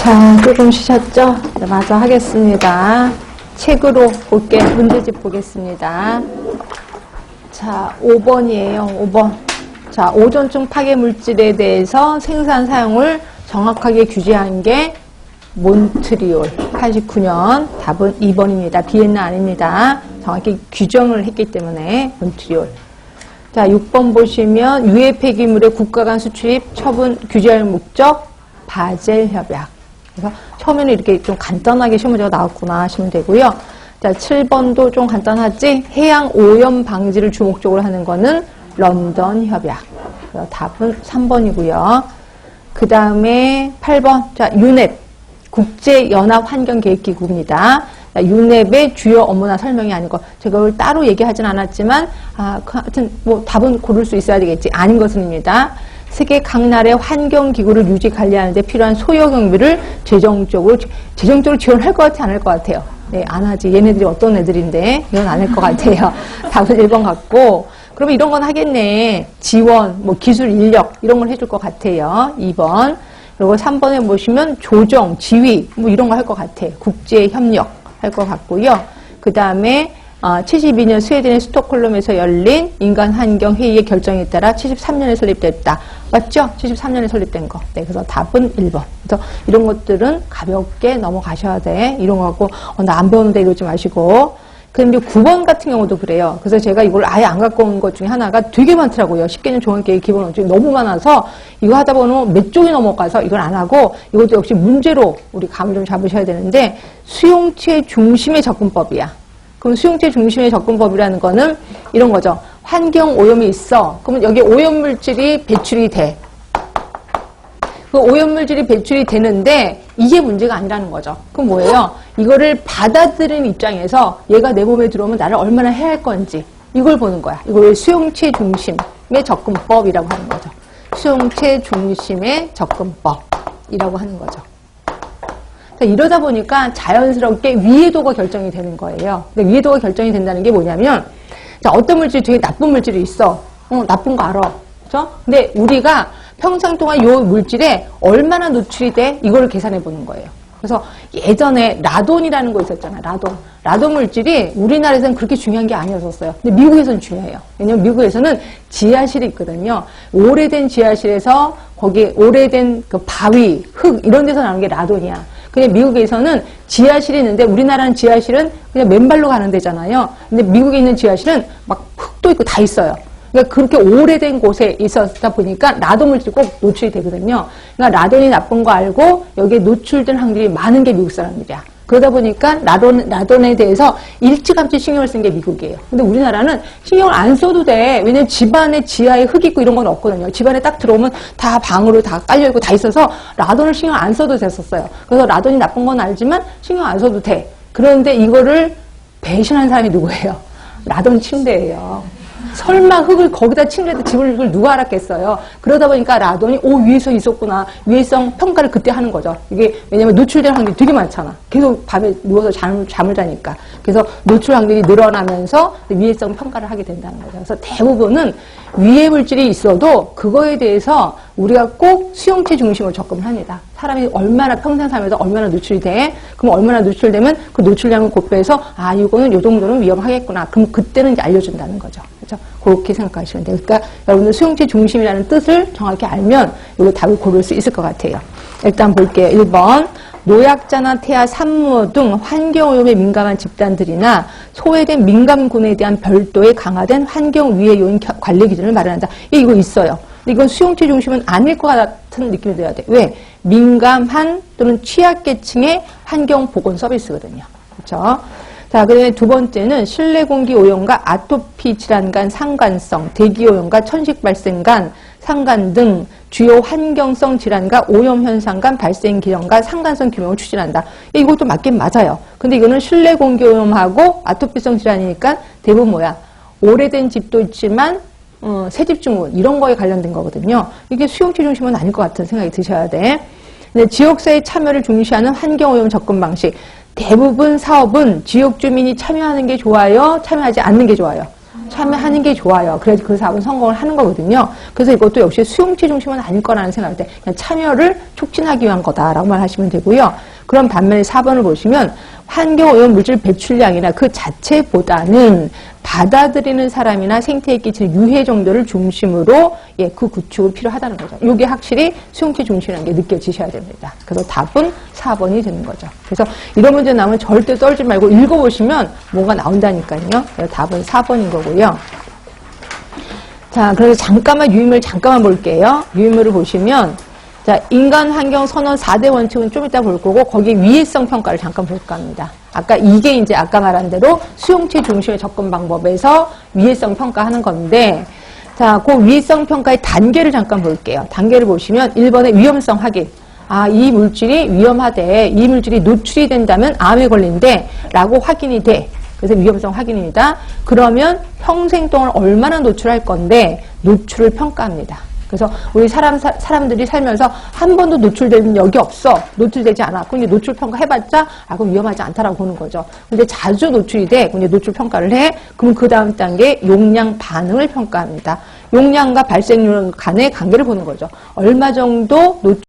자, 조금 쉬셨죠? 네, 마저 하겠습니다. 책으로 볼게, 문제집 보겠습니다. 자, 5번이에요, 5번. 자, 오존층 파괴 물질에 대해서 생산 사용을 정확하게 규제한 게 몬트리올. 89년. 답은 2번입니다. 비엔나 아닙니다. 정확히 규정을 했기 때문에 몬트리올. 자, 6번 보시면 유해 폐기물의 국가 간 수출입 처분 규제할 목적 바젤 협약. 그래서 처음에는 이렇게 좀 간단하게 시험 문제가 나왔구나 하시면 되고요. 자, 7번도 좀 간단하지? 해양 오염 방지를 주목적으로 하는 거는 런던 협약. 그래서 답은 3번이고요. 그 다음에 8번. 자, 유넵. 국제연합환경계획기구입니다. 유넵의 주요 업무나 설명이 아니고, 제가 그걸 따로 얘기하진 않았지만, 하여튼, 뭐, 답은 고를 수 있어야 되겠지. 아닌 것은입니다. 세계 각 나라의 환경기구를 유지 관리하는 데 필요한 소요 경비를 재정적으로 지원할 것 같지 않을 것 같아요. 네, 안 하지. 얘네들이 어떤 애들인데, 이건 안 할 것 같아요. 답은 1번 같고, 그러면 이런 건 하겠네. 지원, 뭐, 기술 인력, 이런 걸 해줄 것 같아요. 2번. 그리고 3번에 보시면 조정, 지휘, 뭐 이런 거 할 것 같아요. 국제협력 할 것 같고요. 그 다음에 72년 스웨덴의 스톡홀름에서 열린 인간환경회의의 결정에 따라 73년에 설립됐다. 맞죠? 73년에 설립된 거. 네, 그래서 답은 1번. 그래서 이런 것들은 가볍게 넘어가셔야 돼. 이런 거 갖고 나 안 배우는데 이러지 마시고. 근데 9번 같은 경우도 그래요. 그래서 제가 이걸 아예 안 갖고 온 것 중에 하나가 되게 많더라고요. 10개년 종합계획 기본 원칙이 너무 많아서 이거 하다 보면 몇 쪽이 넘어가서 이걸 안 하고 이것도 역시 문제로 우리 감을 좀 잡으셔야 되는데 수용체 중심의 접근법이야. 그럼 수용체 중심의 접근법이라는 거는 이런 거죠. 환경 오염이 있어. 그러면 여기 오염물질이 배출이 돼. 그 오염물질이 배출이 되는데 이게 문제가 아니라는 거죠. 그럼 뭐예요? 이거를 받아들이는 입장에서 얘가 내 몸에 들어오면 나를 얼마나 해야 할 건지 이걸 보는 거야. 이걸 수용체 중심의 접근법이라고 하는 거죠. 수용체 중심의 접근법이라고 하는 거죠. 이러다 보니까 자연스럽게 위해도가 결정이 되는 거예요. 근데 위해도가 결정이 된다는 게 뭐냐면 자, 어떤 물질이 되게 나쁜 물질이 있어. 나쁜 거 알아. 그렇죠? 근데 우리가 평생 동안 이 물질에 얼마나 노출이 돼? 이거를 계산해 보는 거예요. 그래서 예전에 라돈이라는 거 있었잖아요. 라돈 물질이 우리나라에서는 그렇게 중요한 게 아니었었어요. 근데 미국에서는 중요해요. 왜냐면 미국에서는 지하실이 있거든요. 오래된 지하실에서 거기 오래된 그 바위, 흙 이런 데서 나오는 게 라돈이야. 근데 미국에서는 지하실이 있는데 우리나라는 지하실은 그냥 맨발로 가는 데잖아요. 근데 미국에 있는 지하실은 막 흙도 있고 다 있어요. 그러니까 그렇게 오래된 곳에 있었다 보니까 라돈 물질이 꼭 노출이 되거든요. 그러니까 라돈이 나쁜 거 알고 여기에 노출된 확률이 많은 게 미국 사람들이야. 그러다 보니까 라돈에 대해서 일찌감치 신경을 쓴 게 미국이에요. 근데 우리나라는 신경을 안 써도 돼. 왜냐면 집안에 지하에 흙 있고 이런 건 없거든요. 집안에 딱 들어오면 다 방으로 다 깔려있고 다 있어서 라돈을 신경 안 써도 됐었어요. 그래서 라돈이 나쁜 건 알지만 신경 안 써도 돼. 그런데 이거를 배신한 사람이 누구예요? 라돈 침대예요. 설마 흙을 거기다 침대에다 집을 누가 알았겠어요. 그러다 보니까 라돈이 위에서 있었구나. 위해성 평가를 그때 하는 거죠. 이게 왜냐면 노출될 확률이 되게 많잖아. 계속 밤에 누워서 잠을 자니까. 그래서 노출 확률이 늘어나면서 위해성 평가를 하게 된다는 거죠. 그래서 대부분은 위해 물질이 있어도 그거에 대해서 우리가 꼭 수용체 중심으로 접근을 합니다. 사람이 얼마나 평생 살면서 얼마나 노출이 돼? 그럼 얼마나 노출되면 그 노출량을 곱해서 이거는 요 정도는 위험하겠구나. 그럼 그때는 이제 알려준다는 거죠. 그렇죠? 그렇게 생각하시면 돼요. 그러니까 여러분들 수용체 중심이라는 뜻을 정확히 알면 이거 답을 고를 수 있을 것 같아요. 일단 볼게요. 1번. 노약자나 태아, 산모 등 환경오염에 민감한 집단들이나 소외된 민감군에 대한 별도의 강화된 환경위해 요인 관리 기준을 마련한다. 이거 있어요. 근데 이건 수용체 중심은 아닐 것 같은 느낌이 들어야 돼. 왜? 민감한 또는 취약계층의 환경보건 서비스거든요. 그렇죠? 자, 그다음에 두 번째는 실내 공기 오염과 아토피 질환 간 상관성, 대기 오염과 천식 발생 간 상관 등 주요 환경성 질환과 오염 현상 간 발생 기전과 상관성 규명을 추진한다. 이것도 맞긴 맞아요. 근데 이거는 실내 공기 오염하고 아토피성 질환이니까 대부분 뭐야? 오래된 집도 있지만 새집 증후군 이런 거에 관련된 거거든요. 이게 수용체 중심은 아닐 것 같은 생각이 드셔야 돼. 근데 지역사회 참여를 중시하는 환경오염 접근 방식. 대부분 사업은 지역 주민이 참여하는 게 좋아요? 참여하지 않는 게 좋아요? 참여하는 게 좋아요. 그래야지 그 사업은 성공을 하는 거거든요. 그래서 이것도 역시 수용체 중심은 아닐 거라는 생각할 때 그냥 참여를 촉진하기 위한 거다라고 말하시면 되고요. 그럼 반면에 4번을 보시면 환경오염 물질 배출량이나 그 자체보다는 받아들이는 사람이나 생태에 끼칠 유해 정도를 중심으로 그 구축이 필요하다는 거죠. 이게 확실히 수용체 중심이라는 게 느껴지셔야 됩니다. 그래서 답은 4번이 되는 거죠. 그래서 이런 문제 나오면 절대 떨지 말고 읽어보시면 뭐가 나온다니까요. 그래서 답은 4번인 거고요. 자, 그래서 잠깐만 유인물 잠깐만 볼게요. 유인물을 보시면 자, 인간 환경 선언 4대 원칙은 좀 이따 볼 거고 거기에 위해성 평가를 잠깐 볼까 합니다. 아까 이게 이제 아까 말한 대로 수용체 중심의 접근 방법에서 위해성 평가하는 건데 자, 그 위해성 평가의 단계를 잠깐 볼게요. 단계를 보시면 1번의 위험성 확인. 아, 이 물질이 위험하대. 이 물질이 노출이 된다면 암에 걸린대. 라고 확인이 돼. 그래서 위험성 확인입니다. 그러면 평생 동안 얼마나 노출할 건데 노출을 평가합니다. 그래서 우리 사람들이 살면서 한 번도 노출된 적이 없어. 노출되지 않아. 근데 노출 평가 해봤자, 그럼 위험하지 않다라고 보는 거죠. 근데 자주 노출이 돼. 근데 노출 평가를 해. 그럼 그 다음 단계 용량 반응을 평가합니다. 용량과 발생률 간의 관계를 보는 거죠. 얼마 정도 노출